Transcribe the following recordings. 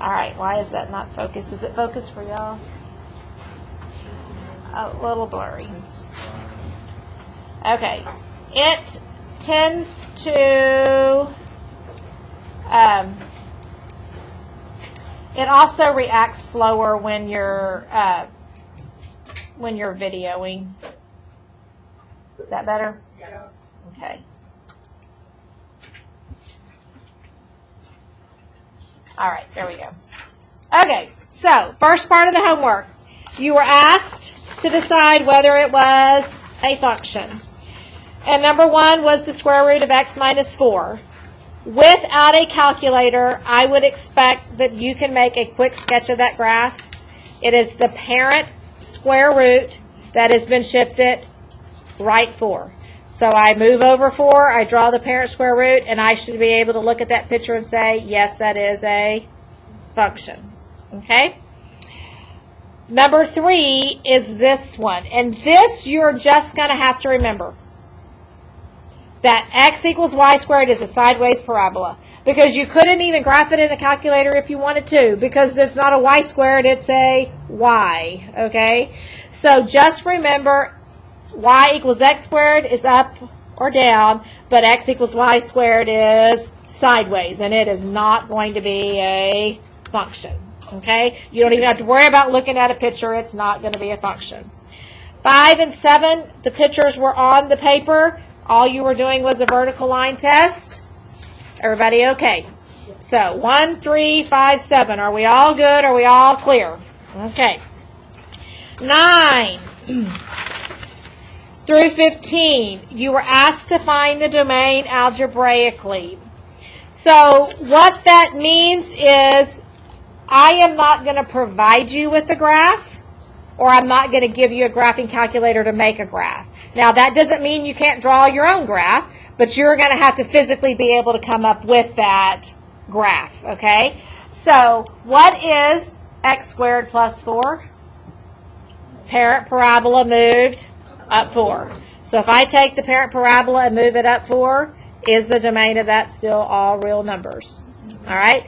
All right, why is that not focused? Is it focused for y'all? A little blurry. Okay. It tends to, it also reacts slower when you're videoing. Is that better? Yeah. Okay. All right, there we go. Okay, so first part of the homework. You were asked to decide whether it was a function. And number one was the square root of x minus 4. Without a calculator, I would expect that you can make a quick sketch of that graph. It is the parent square root that has been shifted right 4. So I move over 4, I draw the parent square root, and I should be able to look at that picture and say, yes, that is a function. Okay? Number 3 is this one. And this you're just going to have to remember. That x equals y squared is a sideways parabola. Because you couldn't even graph it in a calculator if you wanted to. Because it's not a y squared, it's a y. Okay? So just remember, y equals x squared is up or down, but x equals y squared is sideways, and it is not going to be a function. Okay? You don't even have to worry about looking at a picture. It's not going to be a function. 5 and 7, the pictures were on the paper. All you were doing was a vertical line test. Everybody okay? So 1, 3, 5, 7. Are we all good? Are we all clear? Okay. 9 through 15, you were asked to find the domain algebraically. So what that means is I am not going to provide you with a graph, or I'm not going to give you a graphing calculator to make a graph. Now, that doesn't mean you can't draw your own graph, but you're going to have to physically be able to come up with that graph, okay? So what is x squared plus 4? Parent parabola moved up 4. So if I take the parent parabola and move it up 4, is the domain of that still all real numbers? All right?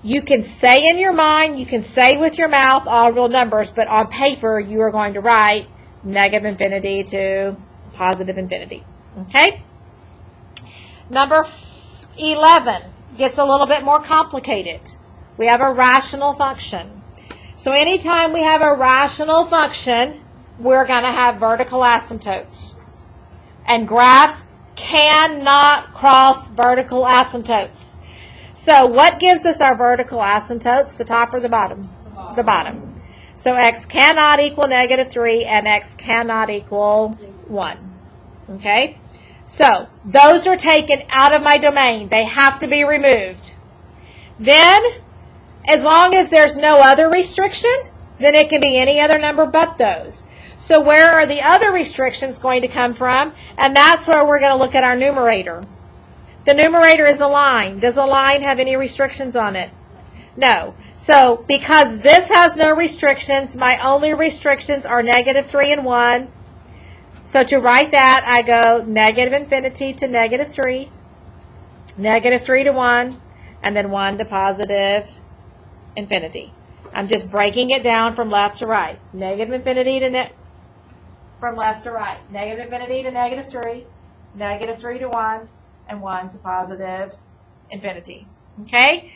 You can say in your mind, you can say with your mouth all real numbers, but on paper you are going to write negative infinity to positive infinity. Okay? Number 11 gets a little bit more complicated. We have a rational function. So anytime we have a rational function, we're going to have vertical asymptotes. And graphs cannot cross vertical asymptotes. So what gives us our vertical asymptotes? The top or the bottom? The bottom. So x cannot equal negative 3 and x cannot equal 1. Okay? So those are taken out of my domain. They have to be removed. Then, as long as there's no other restriction, then it can be any other number but those. So where are the other restrictions going to come from? And that's where we're going to look at our numerator. The numerator is a line. Does a line have any restrictions on it? No. So because this has no restrictions, my only restrictions are negative 3 and 1. So to write that, I go negative infinity to negative 3, negative 3 to 1, and then 1 to positive infinity. I'm just breaking it down from left to right. Negative infinity to from left to right. Negative infinity to negative 3, negative 3 to 1, and 1 to positive infinity. Okay?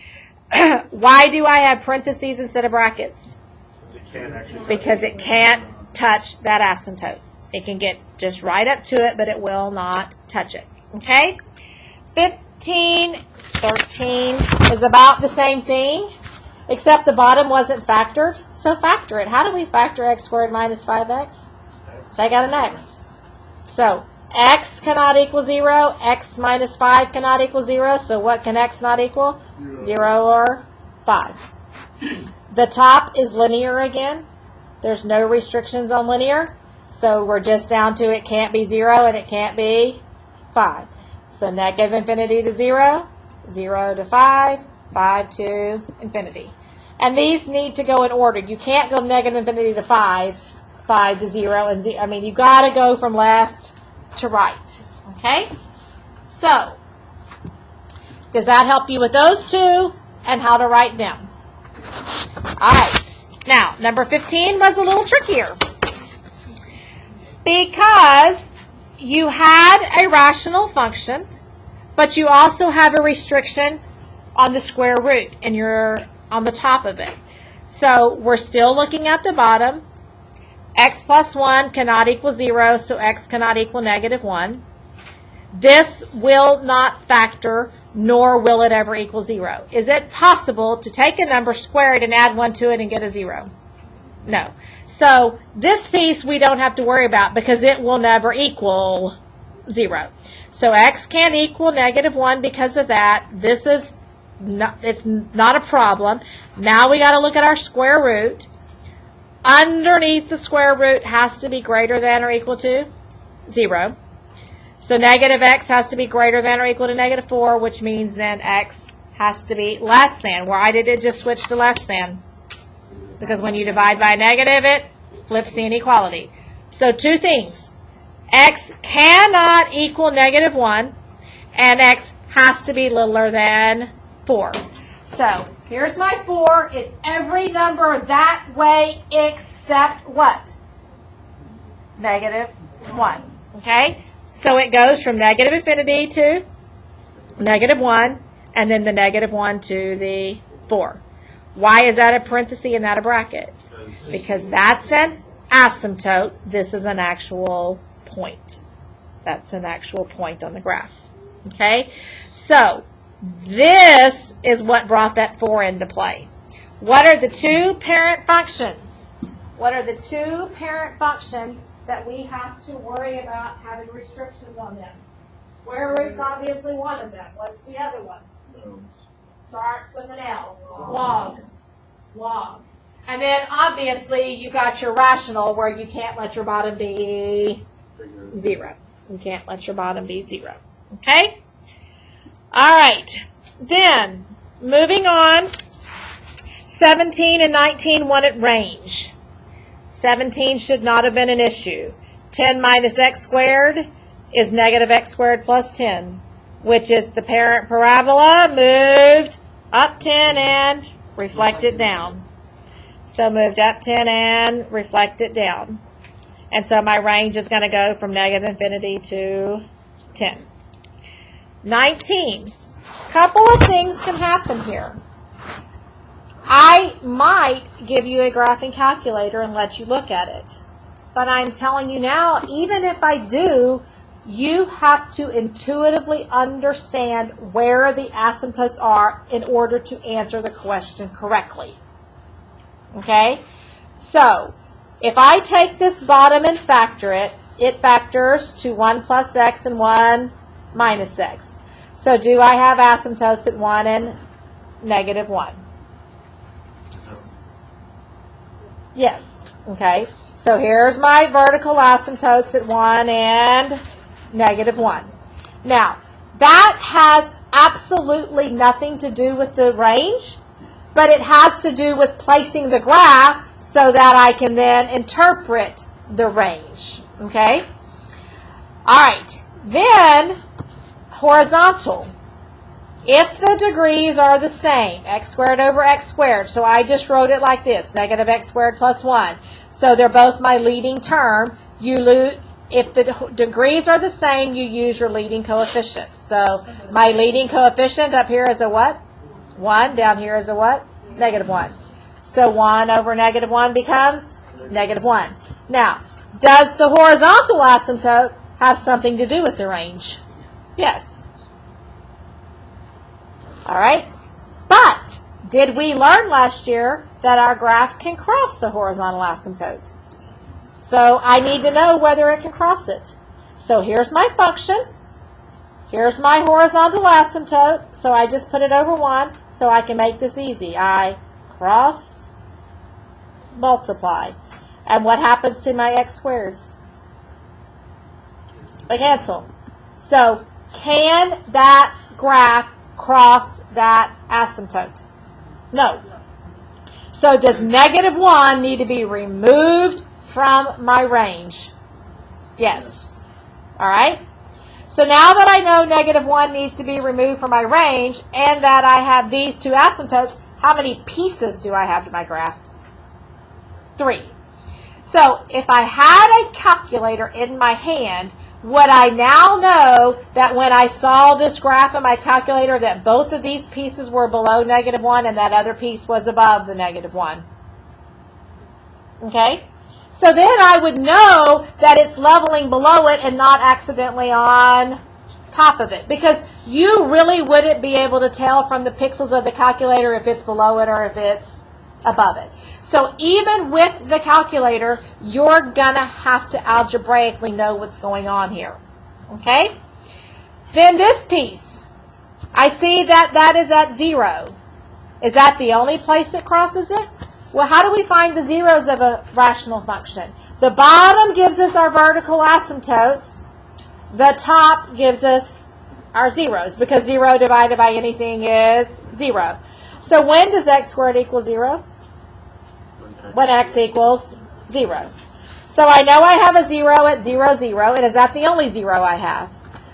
Why do I have parentheses instead of brackets? Because it can't touch that asymptote. It can get just right up to it, but it will not touch it. Okay? 15, 13 is about the same thing, except the bottom wasn't factored. So factor it. How do we factor x squared minus 5x? Take out an x. So x cannot equal 0. X minus 5 cannot equal 0. So what can x not equal? 0 or 5. The top is linear again. There's no restrictions on linear. So we're just down to it can't be 0 and it can't be 5. So negative infinity to 0, 0 to 5, 5 to infinity. And these need to go in order. You can't go negative infinity to 5, 5 to 0, and 0. I mean, you got to go from left to right. Okay? So, does that help you with those two and how to write them? All right. Now, number 15 was a little trickier. Because you had a rational function, but you also have a restriction on the square root, and you're on the top of it. So we're still looking at the bottom. X plus 1 cannot equal 0, so x cannot equal negative 1. This will not factor, nor will it ever equal 0. Is it possible to take a number squared and add 1 to it and get a 0? No. So this piece we don't have to worry about because it will never equal 0. So x can't equal negative 1 because of that. This is not, it's not a problem. Now we got to look at our square root. Underneath the square root has to be greater than or equal to 0. So negative x has to be greater than or equal to negative 4, which means then x has to be less than. Why did it just switch to less than? Because when you divide by a negative, it flips the inequality. So two things. X cannot equal negative 1, and x has to be littler than 4. So here's my 4. It's every number that way except what? Negative 1. Okay? So it goes from negative infinity to negative 1, and then the negative 1 to the 4. Why is that a parenthesis and not a bracket? Because that's an asymptote. This is an actual point. That's an actual point on the graph. Okay? So this is what brought that 4 into play. What are the two parent functions? What are the two parent functions that we have to worry about having restrictions on them? Square root's obviously one of them. What's the other one? Starts with an L. Log. Log. And then obviously you got your rational where you can't let your bottom be 0. You can't let your bottom be 0. Okay? All right. Then, moving on, 17 and 19 wanted range. 17 should not have been an issue. 10 minus x squared is negative x squared plus 10, which is the parent parabola moved up 10 and reflected down. So moved up 10 and reflected down. And so my range is going to go from negative infinity to 10. 19. Couple of things can happen here. I might give you a graphing calculator and let you look at it. But I'm telling you now, even if I do, you have to intuitively understand where the asymptotes are in order to answer the question correctly. Okay? So, if I take this bottom and factor it, it factors to 1 plus x and 1 minus x. So do I have asymptotes at 1 and negative 1? Yes. Okay. So here's my vertical asymptotes at 1 and negative 1. Now, that has absolutely nothing to do with the range, but it has to do with placing the graph so that I can then interpret the range. Okay? All right. Then, horizontal. If the degrees are the same, x squared over x squared, so I just wrote it like this, negative x squared plus 1. So they're both my leading term. If the degrees are the same, you use your leading coefficient. So my leading coefficient up here is a what? 1. Down here is a what? Negative 1. So 1 over negative 1 becomes negative 1. Now, does the horizontal asymptote have something to do with the range? Yes. All right. But did we learn last year that our graph can cross the horizontal asymptote? So I need to know whether it can cross it. So here's my function. Here's my horizontal asymptote. So I just put it over 1 so I can make this easy. I cross, multiply. And what happens to my x squareds? They cancel. So can that graph cross that asymptote? No. So does negative 1 need to be removed from my range? Yes. All right. So now that I know negative 1 needs to be removed from my range and that I have these two asymptotes, How many pieces do I have to my graph? 3. So if I had a calculator in my hand, would I now know that when I saw this graph in my calculator that both of these pieces were below -1 and that other piece was above the -1? Okay? So then I would know that it's leveling below it and not accidentally on top of it. Because you really wouldn't be able to tell from the pixels of the calculator if it's below it or if it's above it. So even with the calculator, you're going to have to algebraically know what's going on here. Okay? Then this piece. I see that that is at 0. Is that the only place it crosses it? Well, how do we find the zeros of a rational function? The bottom gives us our vertical asymptotes. The top gives us our zeros, because 0 divided by anything is 0. So when does x squared equal 0? When x equals 0. So I know I have a 0 at 0, 0, and is that the only 0 I have?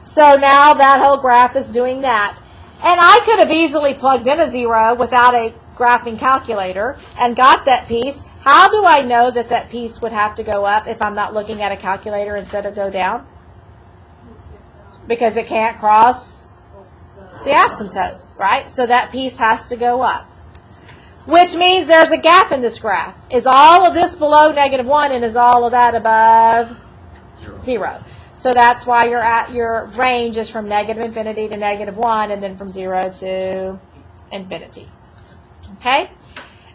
So now that whole graph is doing that. And I could have easily plugged in a 0 without a graphing calculator and got that piece. How do I know that that piece would have to go up if I'm not looking at a calculator instead of go down? Because it can't cross the asymptote, right? So that piece has to go up. Which means there's a gap in this graph. Is all of this below -1 and is all of that above 0? So that's why your range is from -infinity to -1 and then from 0 to infinity. Okay?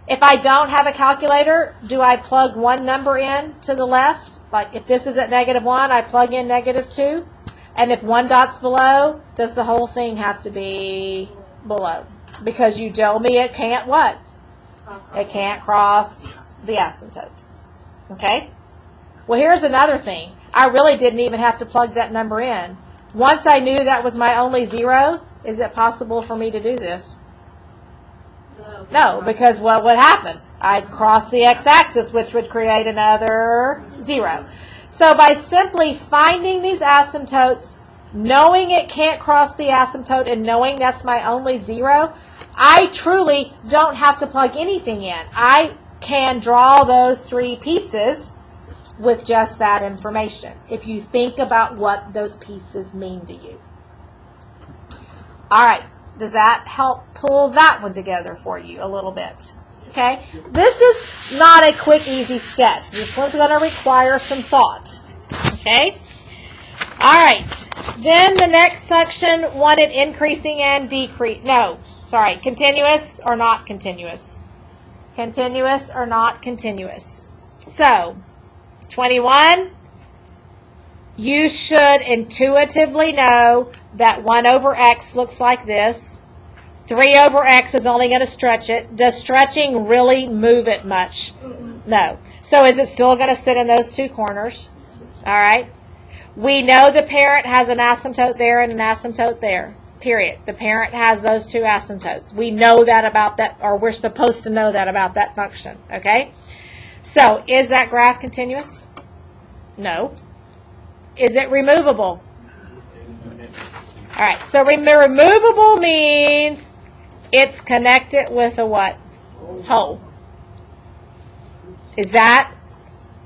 If I don't have a calculator, do I plug one number in to the left? Like if this is at -1, I plug in -2. And if one dot's below, does the whole thing have to be below? Because you told me it can't what? It can't cross the asymptote. Okay? Well, here's another thing. I really didn't even have to plug that number in. Once I knew that was my only 0, is it possible for me to do this? No, because what would happen? I'd cross the x-axis, which would create another 0. So by simply finding these asymptotes, knowing it can't cross the asymptote, and knowing that's my only 0, I truly don't have to plug anything in. I can draw those 3 pieces with just that information, if you think about what those pieces mean to you. All right. Does that help pull that one together for you a little bit? Okay? This is not a quick, easy sketch. This one's going to require some thought. Okay? All right. Then the next section wanted increasing and continuous or not continuous. Continuous or not continuous. So, 21, you should intuitively know that 1 over x looks like this. 3 over x is only going to stretch it. Does stretching really move it much? No. So is it still going to sit in those 2 corners? All right. We know the parent has an asymptote there and an asymptote there. Period. The parent has those 2 asymptotes. We know that about that, or we're supposed to know that about that function. Okay? So is that graph continuous? No. Is it removable? All right, so removable means it's connected with a what? Hole. Is that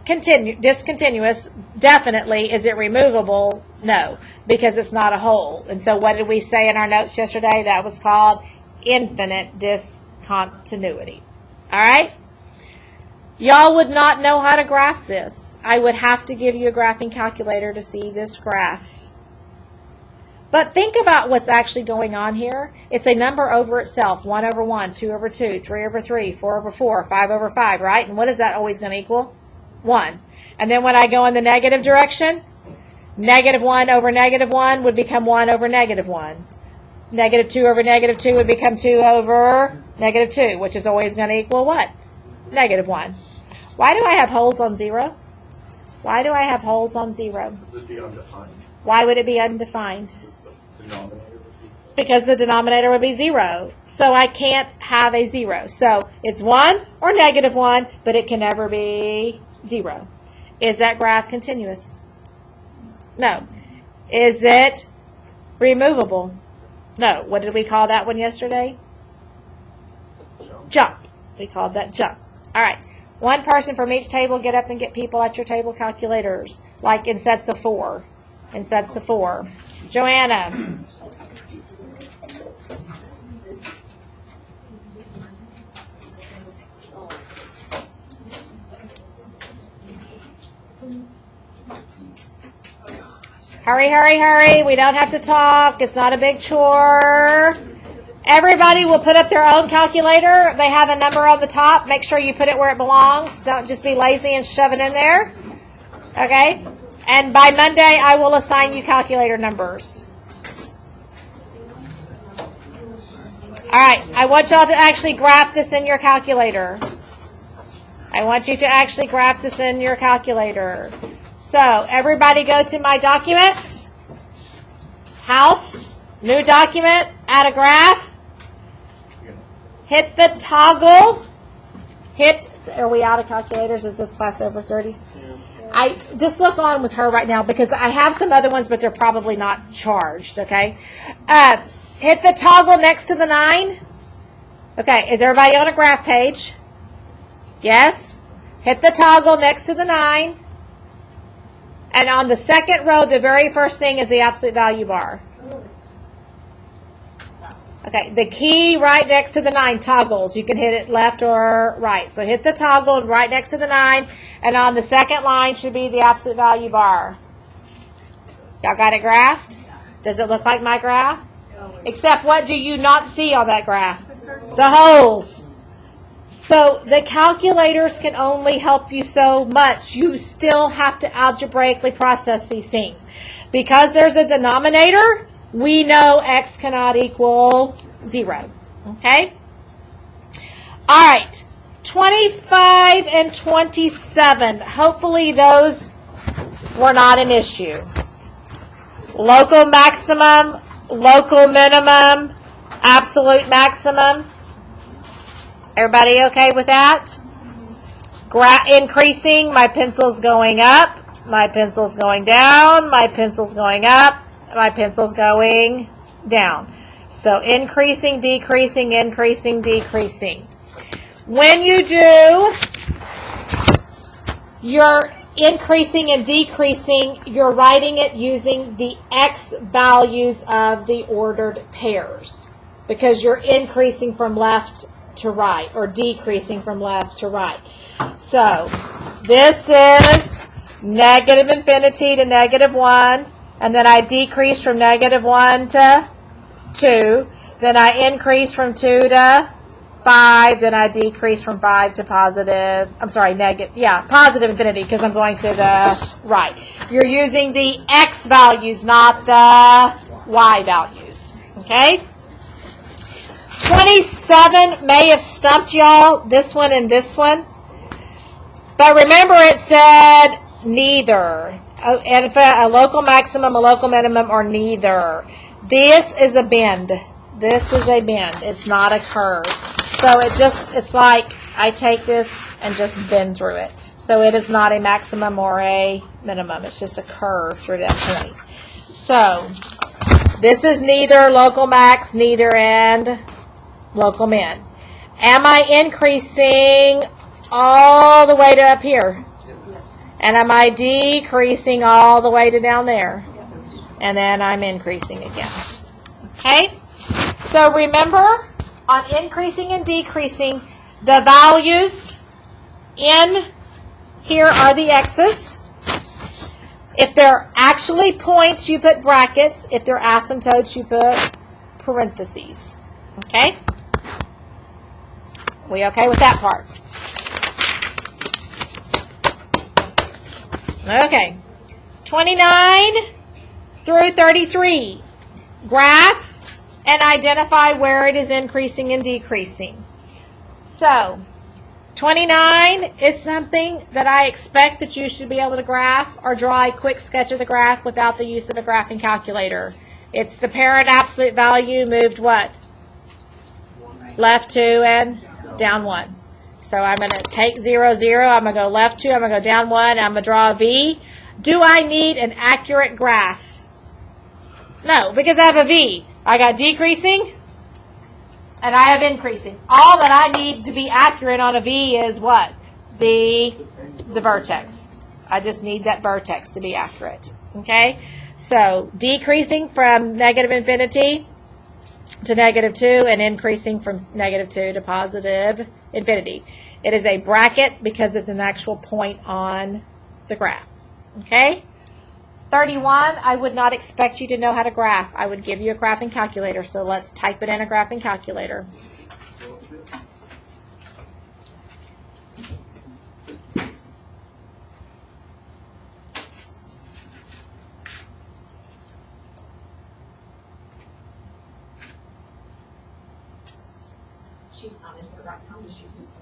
discontinuous? Definitely. Is it removable? No, because it's not a hole. And so what did we say in our notes yesterday? That was called infinite discontinuity. All right? Y'all would not know how to graph this. I would have to give you a graphing calculator to see this graph. But think about what's actually going on here. It's a number over itself. 1 over 1, 2 over 2, 3 over 3, 4 over 4, 5 over 5, right? And what is that always going to equal? 1. And then when I go in the negative direction, -1 over -1 would become 1 over -1. -2 over -2 would become 2 over -2, which is always going to equal what? -1. Why do I have holes on 0? Why do I have holes on 0? Why would it be undefined? Because the denominator would be 0. So I can't have a 0. So it's 1 or -1, but it can never be 0. Is that graph continuous? No. Is it removable? No. What did we call that one yesterday? jump. We called that jump. All right. One person from each table, get up and get people at your table calculators, like in sets of 4. In sets of 4. Joanna. Hurry, hurry, hurry. We don't have to talk. It's not a big chore. Everybody will put up their own calculator. They have a number on the top. Make sure you put it where it belongs. Don't just be lazy and shove it in there. Okay? And by Monday, I will assign you calculator numbers. All right. I want y'all to actually graph this in your calculator. I want you to actually graph this in your calculator. So, everybody go to my documents. House. New document. Add a graph. Hit the toggle. Are we out of calculators? Is this class over 30? Yeah. I just look on with her right now because I have some other ones, but they're probably not charged, okay? Hit the toggle next to the 9. Okay, is everybody on a graph page? Yes? Hit the toggle next to the 9. And on the second row, the very first thing is the absolute value bar. Okay, the key right next to the 9 toggles. You can hit it left or right. So hit the toggle right next to the 9, and on the second line should be the absolute value bar. Y'all got it graphed? Does it look like my graph? Except what do you not see on that graph? The holes. So the calculators can only help you so much. You still have to algebraically process these things. Because there's a denominator, we know x cannot equal 0. Okay? All right. 25 and 27. Hopefully those were not an issue. Local maximum, local minimum, absolute maximum. Everybody okay with that? Increasing, my pencil's going up, my pencil's going down, my pencil's going up, my pencil's going down. So increasing, decreasing, increasing, decreasing. When you do your increasing and decreasing, you're writing it using the x values of the ordered pairs because you're increasing from left to right or decreasing from left to right. So this is negative infinity to negative 1, and then I decrease from negative 1 to 2, then I increase from 2 to 5, then I decrease from 5 to positive infinity because I'm going to the right. You're using the x values, not the y values. Okay? 27 may have stumped y'all, this one and this one. But remember it said neither. And a local maximum, a local minimum, or neither. This is a bend. This is a bend. It's not a curve. So it's like I take this and just bend through it. So it is not a maximum or a minimum. It's just a curve through that point. So this is neither local max, neither, and local min. Am I increasing all the way to up here? And am I decreasing all the way to down there? And then I'm increasing again. Okay? So remember, on increasing and decreasing, the values in here are the x's. If they're actually points, you put brackets. If they're asymptotes, you put parentheses. Okay? We okay with that part? Okay. 29 through 33. Graph and identify where it is increasing and decreasing. So, 29 is something that I expect that you should be able to graph or draw a quick sketch of the graph without the use of a graphing calculator. It's the parent absolute value moved what? Left 2 and down 1. So I'm going to take 0, 0. I'm going to go left 2. I'm going to go down 1. I'm going to draw a V. Do I need an accurate graph? No, because I have a V. I got decreasing And I have increasing. All that I need to be accurate on a V is what? The vertex. I just need that vertex to be accurate. Okay? So decreasing from negative infinity to negative 2 and increasing from negative 2 to positive infinity. It is a bracket because it's an actual point on the graph. Okay? 31, I would not expect you to know how to graph. I would give you a graphing calculator. So let's type it in a graphing calculator. She's not in here right now. She's just...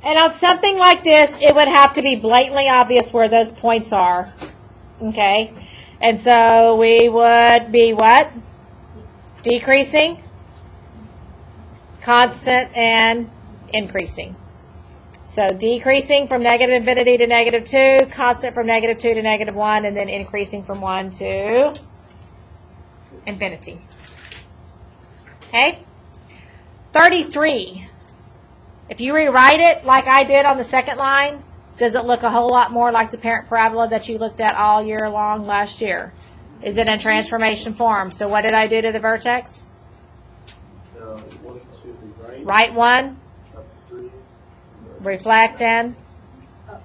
And on something like this, it would have to be blatantly obvious where those points are. Okay? And so we would be what? Decreasing, constant, and increasing. So decreasing from negative infinity to negative 2, constant from negative 2 to negative 1, and then increasing from 1 to infinity. Okay? 33. If you rewrite it like I did on the second line, does it look a whole lot more like the parent parabola that you looked at all year long last year? Is it in transformation form? So what did I do to the vertex? Right 1, reflect and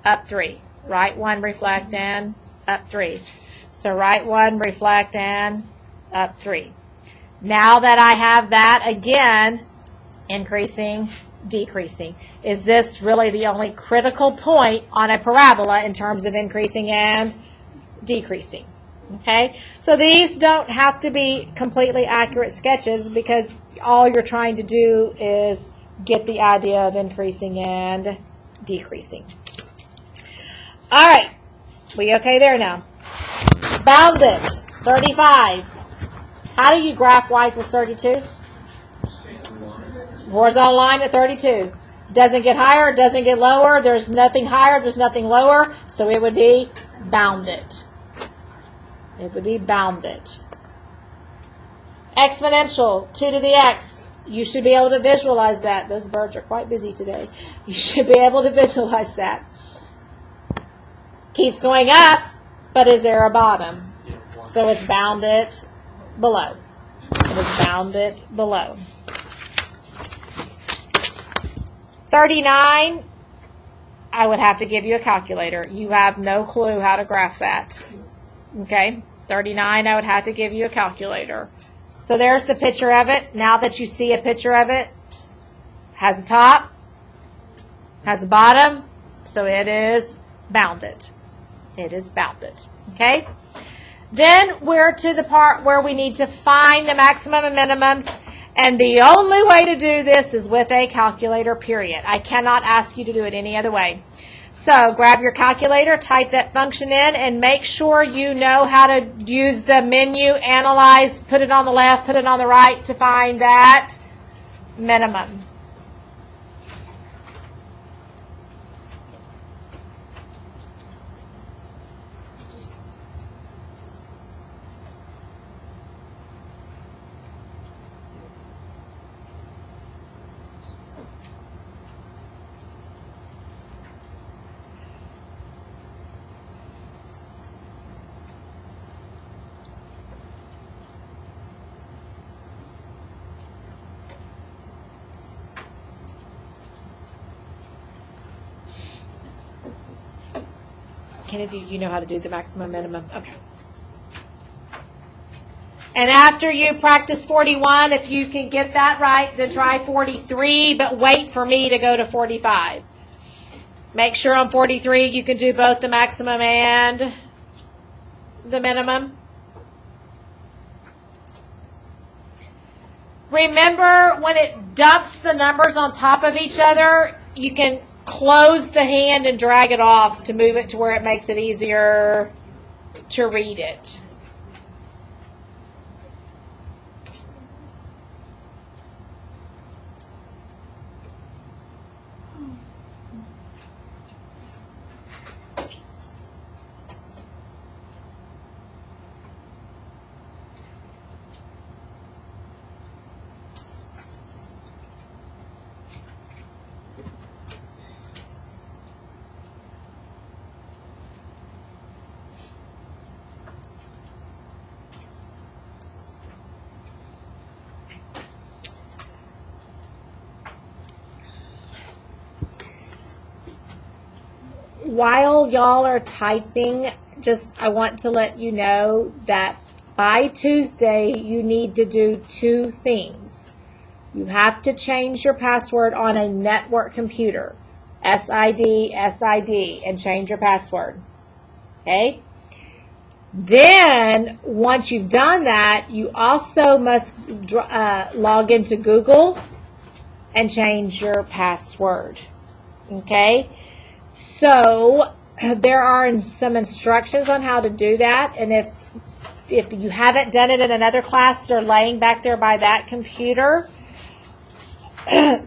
up 3. Right 1, reflect and up 3. So right 1, reflect and up 3. Now that I have that, again, increasing, decreasing. Is this really the only critical point on a parabola in terms of increasing and decreasing? Okay, so these don't have to be completely accurate sketches because all you're trying to do is get the idea of increasing and decreasing. All right, we okay there now? Bounded, 35. How do you graph y equals 32? Horizontal line at 32. Doesn't get higher, doesn't get lower. There's nothing higher, there's nothing lower. So it would be bounded. It would be bounded. Exponential, 2 to the x. You should be able to visualize that. Those birds are quite busy today. You should be able to visualize that. Keeps going up, but is there a bottom? So it's bounded below. It is bounded below. 39, I would have to give you a calculator. You have no clue how to graph that. Okay? 39, I would have to give you a calculator. So there's the picture of it. Now that you see a picture of it, has a top, has a bottom, so it is bounded. It is bounded. Okay? Then we're to the part where we need to find the maximum and minimums. And the only way to do this is with a calculator, period. I cannot ask you to do it any other way. So grab your calculator, type that function in, and make sure you know how to use the menu, analyze, put it on the left, put it on the right to find that minimum. Kennedy, you know how to do the maximum minimum? Okay. And after you practice 41, if you can get that right, then try 43, but wait for me to go to 45. Make sure on 43 you can do both the maximum and the minimum. Remember, when it dumps the numbers on top of each other, you can close the hand and drag it off to move it to where it makes it easier to read it. While y'all are typing, I want to let you know that by Tuesday, you need to do 2 things. You have to change your password on a network computer, SID, and change your password. Okay? Then, once you've done that, you also must log into Google and change your password. Okay? So, there are some instructions on how to do that, and if you haven't done it in another class, they're laying back there by that computer. And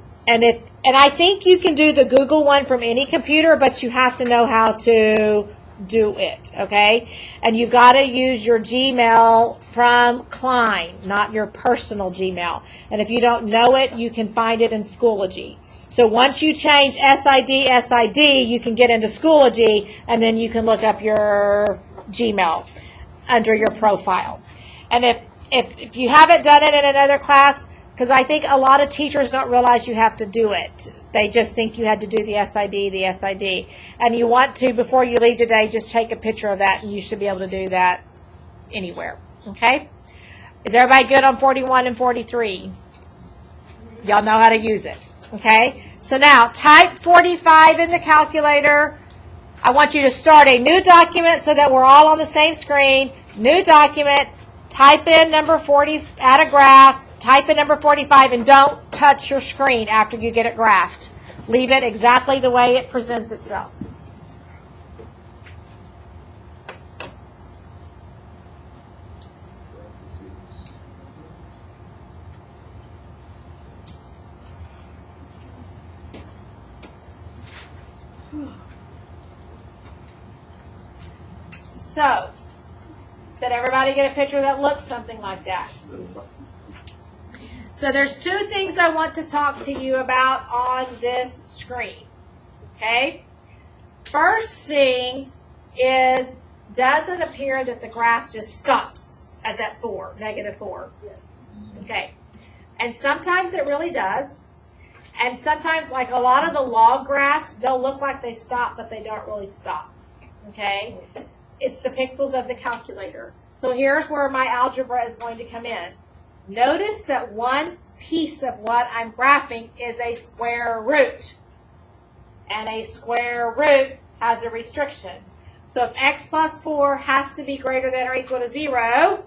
I think you can do the Google one from any computer, but you have to know how to do it, okay? And you've got to use your Gmail from Klein, not your personal Gmail. And if you don't know it, you can find it in Schoology. So once you change SID, you can get into Schoology, and then you can look up your Gmail under your profile. And if you haven't done it in another class, because I think a lot of teachers don't realize you have to do it. They just think you had to do the SID. And you want to, before you leave today, just take a picture of that, and you should be able to do that anywhere. Okay? Is everybody good on 41 and 43? Y'all know how to use it. Okay? So now, type 45 in the calculator. I want you to start a new document so that we're all on the same screen. New document. Type in number 40, add a graph. Type in number 45 and don't touch your screen after you get it graphed. Leave it exactly the way it presents itself. So, did everybody get a picture that looks something like that? So there's 2 things I want to talk to you about on this screen. Okay? First thing is, does it appear that the graph just stops at that 4, -4? Okay. And sometimes it really does. And sometimes, like a lot of the log graphs, they'll look like they stop, but they don't really stop. Okay? It's the pixels of the calculator. So here's where my algebra is going to come in. Notice that one piece of what I'm graphing is a square root. And a square root has a restriction. So if x plus 4 has to be greater than or equal to 0,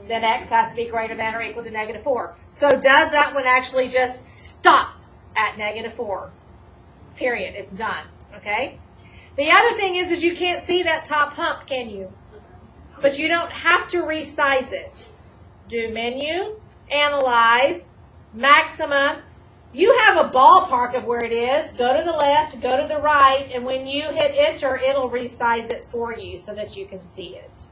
then x has to be greater than or equal to -4. So does that one actually just stop at -4? Period. It's done. Okay? The other thing is you can't see that top hump, can you? But you don't have to resize it. Do menu, analyze, maximum. You have a ballpark of where it is. Go to the left, go to the right, and when you hit enter, it'll resize it for you so that you can see it.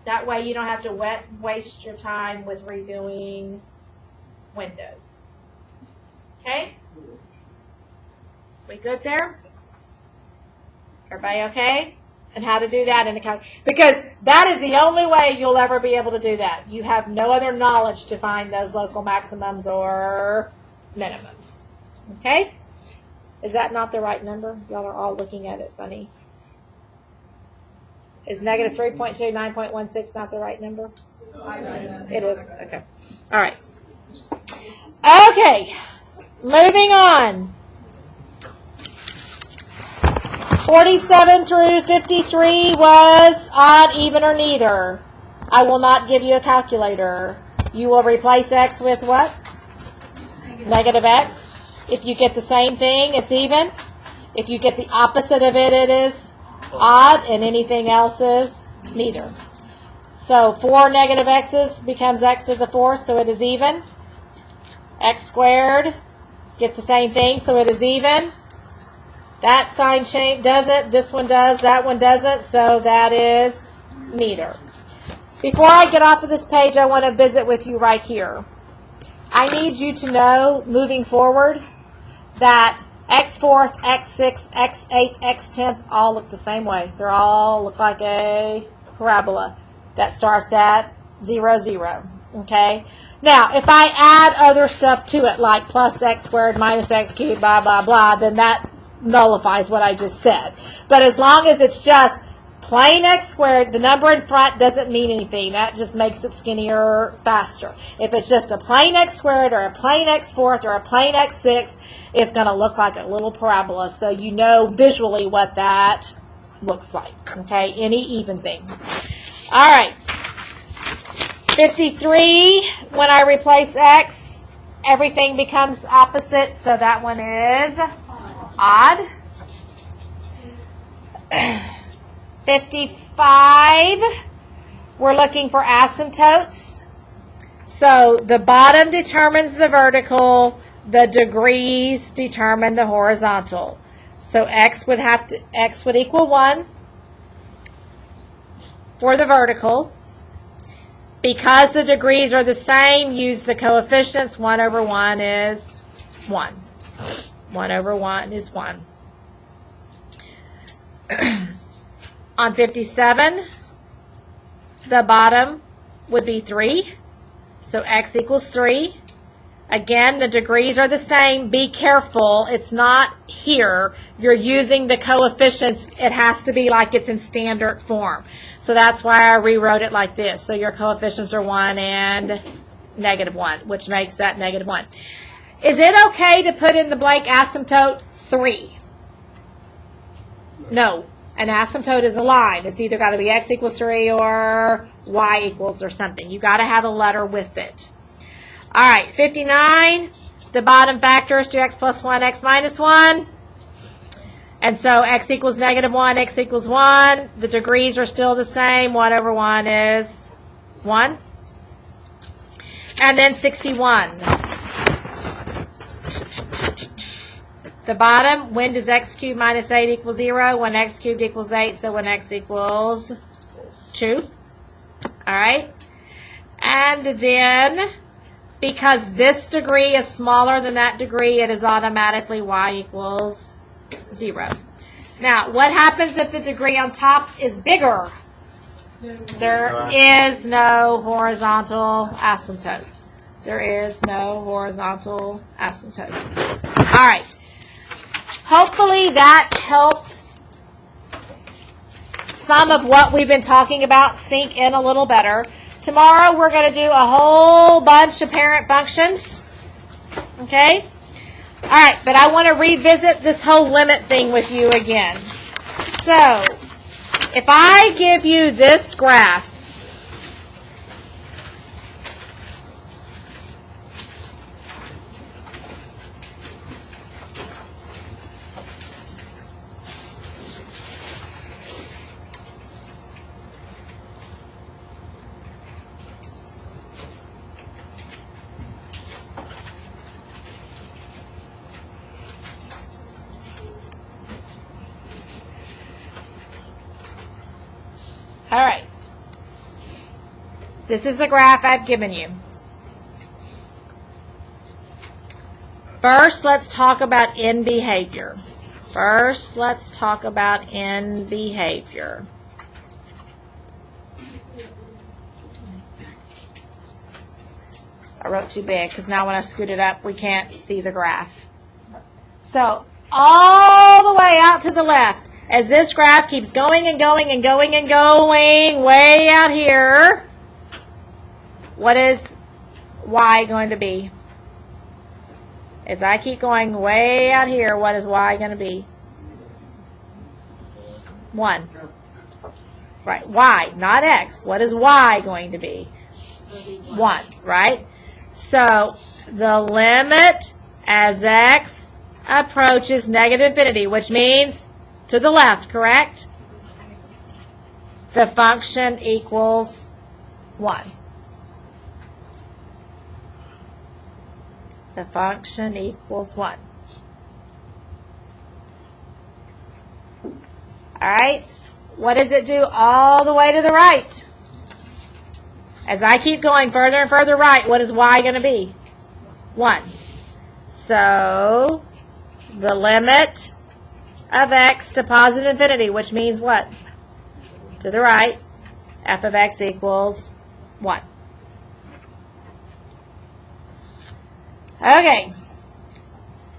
That way you don't have to waste your time with redoing windows. Okay? We good there? Everybody okay? And how to do that in the calculator. Because that is the only way you'll ever be able to do that. You have no other knowledge to find those local maximums or minimums. Okay? Is that not the right number? Y'all are all looking at it funny. Is -3.2, 9.16 not the right number? It is. Okay. All right. Okay. Moving on. 47 through 53 was odd, even, or neither. I will not give you a calculator. You will replace x with what? Negative x. If you get the same thing, it's even. If you get the opposite of it, it is odd, and anything else is neither. So 4 negative x's becomes x to the 4th, so it is even. X squared, get the same thing, so it is even. That sign change does it, this one does, that one doesn't, so that is neither. Before I get off of this page, I want to visit with you right here. I need you to know, moving forward, that x 4th, x 6th, x 8th, x 10th all look the same way. They all look like a parabola that starts at 0, 0. Okay? Now, if I add other stuff to it, like plus x squared minus x cubed, blah, blah, blah, then that nullifies what I just said. But as long as it's just plain x squared, the number in front doesn't mean anything. That just makes it skinnier faster. If it's just a plain x squared or a plain x 4th or a plain x 6th, it's going to look like a little parabola. So you know visually what that looks like. Okay, any even thing. All right. 53, when I replace x, everything becomes opposite, so that one is odd. 55, we're looking for asymptotes. So the bottom determines the vertical, the degrees determine the horizontal. So x would equal 1 for the vertical. Because the degrees are the same, use the coefficients. 1 over 1 is 1. 1 over 1 is 1. On 57, the bottom would be 3. So x equals 3. Again, the degrees are the same. Be careful. It's not here. You're using the coefficients. It has to be like it's in standard form. So that's why I rewrote it like this. So your coefficients are 1 and negative 1, which makes that negative 1. Is it okay to put in the blank asymptote 3? No. An asymptote is a line. It's either got to be x equals 3 or y equals or something. You got to have a letter with it. All right, 59. The bottom factor is 2x plus 1, x minus 1. And so x equals negative 1, x equals 1. The degrees are still the same. 1 over 1 is 1. And then 61. The bottom, when does x cubed minus 8 equal 0? When x cubed equals 8, so when x equals 2. All right? And then, because this degree is smaller than that degree, it is automatically y equals 0. Now, what happens if the degree on top is bigger? There is no horizontal asymptote. There is no horizontal asymptote. All right. Hopefully that helped some of what we've been talking about sink in a little better. Tomorrow we're going to do a whole bunch of parent functions. Okay? All right, but I want to revisit this whole limit thing with you again. So, if I give you this graph, all right, this is the graph I've given you. First, let's talk about end behavior. First, let's talk about end behavior. I wrote too big because now when I scoot it up, we can't see the graph. So, all the way out to the left, as this graph keeps going and going and going and going way out here, what is y going to be? As I keep going way out here, what is y going to be? 1. Right, y, not x. What is y going to be? 1, right? So, the limit as x approaches negative infinity, which means to the left, correct? The function equals 1. The function equals 1. All right. What does it do all the way to the right? As I keep going further and further right, what is y going to be? 1. So the limit of x to positive infinity, which means what? To the right, f of x equals 1. Okay.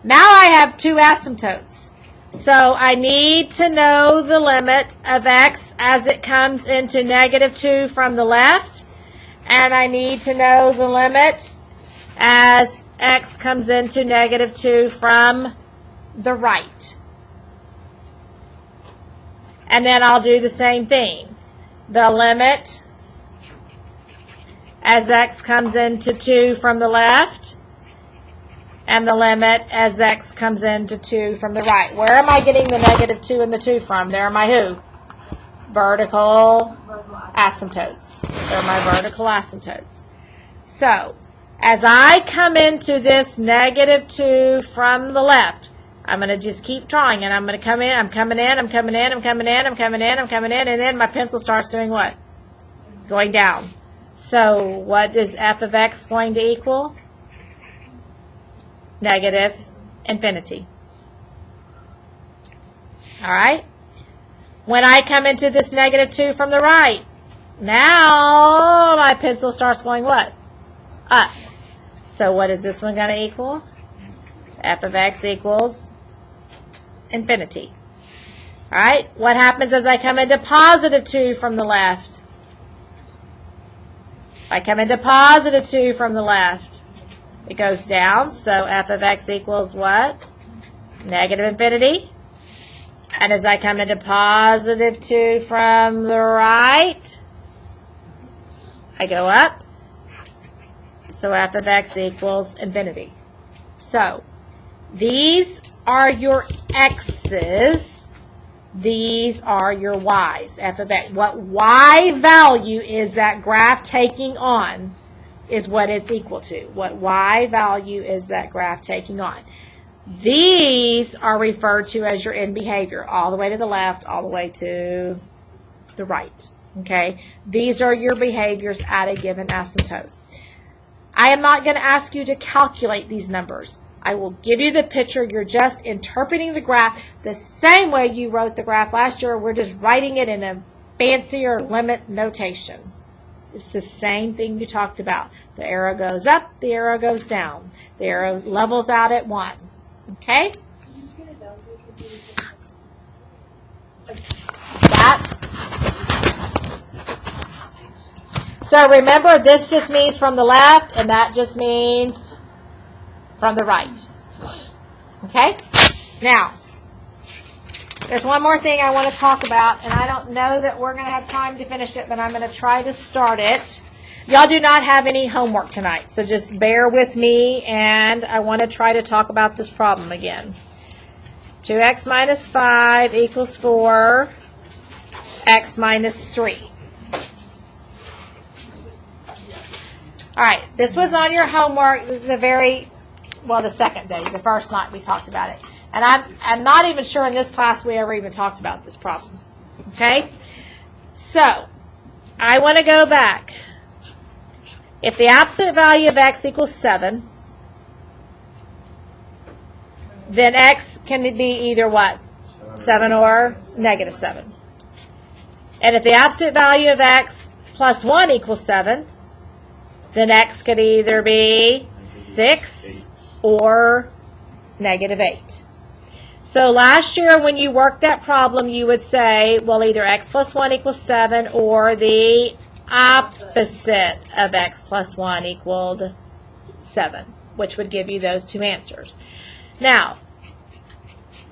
Now I have two asymptotes. So I need to know the limit of x as it comes into negative 2 from the left, and I need to know the limit as x comes into negative 2 from the right. And then I'll do the same thing. The limit as x comes into 2 from the left, and the limit as x comes into 2 from the right. Where am I getting the negative 2 and the 2 from? They're my who? Vertical asymptotes. They're my vertical asymptotes. So, as I come into this negative 2 from the left, I'm going to just keep drawing, and I'm going to come in, I'm coming in, I'm coming in, I'm coming in, I'm coming in, I'm coming in, and then my pencil starts doing what? Going down. So, what is f of x going to equal? Negative infinity. All right? When I come into this negative 2 from the right, now my pencil starts going what? Up. So what is this one going to equal? F of x equals infinity. All right? What happens as I come into positive 2 from the left? If I come into positive 2 from the left, it goes down. So f of x equals what? Negative infinity. And as I come into positive 2 from the right, I go up. So f of x equals infinity. So these are your x's. These are your y's. F of x. What y value is that graph taking on is what it's equal to. What y value is that graph taking on? These are referred to as your end behavior, all the way to the left, all the way to the right. Okay? These are your behaviors at a given asymptote. I am not going to ask you to calculate these numbers. I will give you the picture. You're just interpreting the graph the same way you wrote the graph last year. We're just writing it in a fancier limit notation. It's the same thing you talked about. The arrow goes up, the arrow goes down. The arrow levels out at 1. Okay? That. So remember, this just means from the left, and that just means from the right. Okay? Now, there's one more thing I want to talk about, and I don't know that we're going to have time to finish it, but I'm going to try to start it. Y'all do not have any homework tonight, so just bear with me, and I want to try to talk about this problem again. 2x minus 5 equals 4, x minus 3. All right, this was on your homework the second day, the first night we talked about it. And I'm not even sure in this class we ever even talked about this problem. Okay? So, I want to go back. If the absolute value of x equals 7, then x can be either what? 7 or negative 7. And if the absolute value of x plus 1 equals 7, then x could either be 6 or negative 8. So last year when you worked that problem, you would say, well, either x plus 1 equals 7 or the opposite of x plus 1 equaled 7, which would give you those two answers. Now,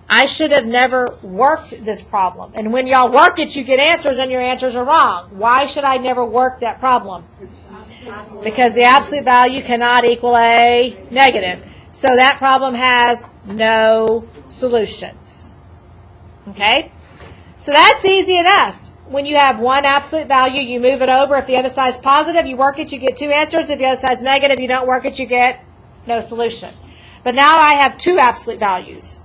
I should have never worked this problem. And when y'all work it, you get answers, and your answers are wrong. Why should I never work that problem? Because the absolute value cannot equal a negative. So that problem has no solutions. Okay? So that's easy enough. When you have one absolute value, you move it over. If the other side's positive, you work it, you get two answers. If the other side's negative, you don't work it, you get no solution. But now I have two absolute values,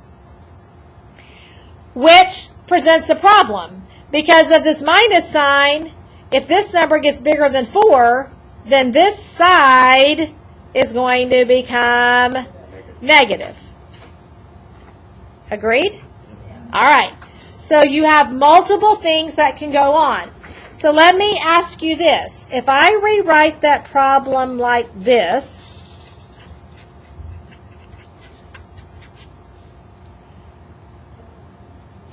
which presents a problem. Because of this minus sign, if this number gets bigger than 4, then this side is going to become negative. Agreed? All right. So you have multiple things that can go on. So let me ask you this. If I rewrite that problem like this,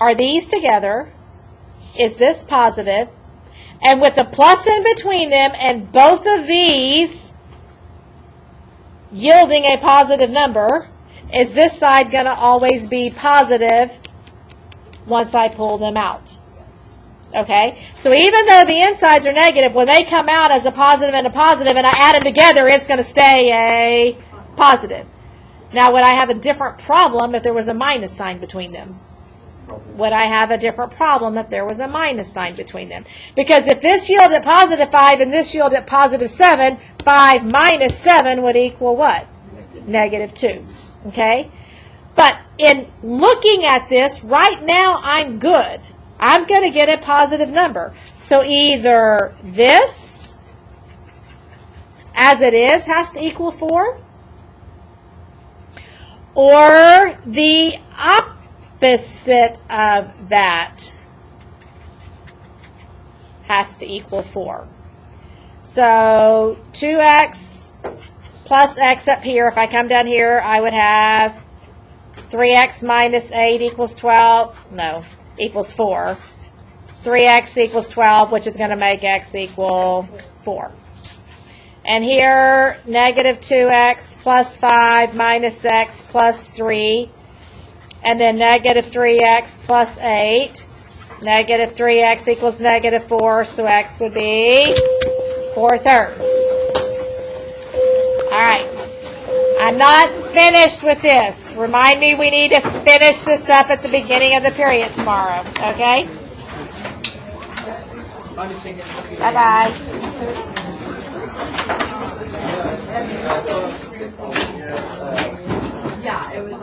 are these together? Is this positive? And with a plus in between them and both of these yielding a positive number, is this side going to always be positive once I pull them out? Okay? So even though the insides are negative, when they come out as a positive and I add them together, it's going to stay a positive. Now, would I have a different problem if there was a minus sign between them? Would I have a different problem if there was a minus sign between them? Because if this yielded positive 5 and this yielded positive 7, 5 minus 7 would equal what? Negative 2. Okay? But in looking at this, right now I'm good. I'm going to get a positive number. So either this, as it is, has to equal 4, or the opposite of that has to equal 4. So 2x plus x up here, if I come down here, I would have 3x minus 8 equals 12. No, equals 4. 3x equals 12, which is going to make x equal 4. And here, negative 2x plus 5 minus x plus 3. And then negative 3x plus 8. Negative 3x equals negative 4, so x would be 4/3. All right. I'm not finished with this. Remind me we need to finish this up at the beginning of the period tomorrow. Okay? Bye-bye. Yeah, it was like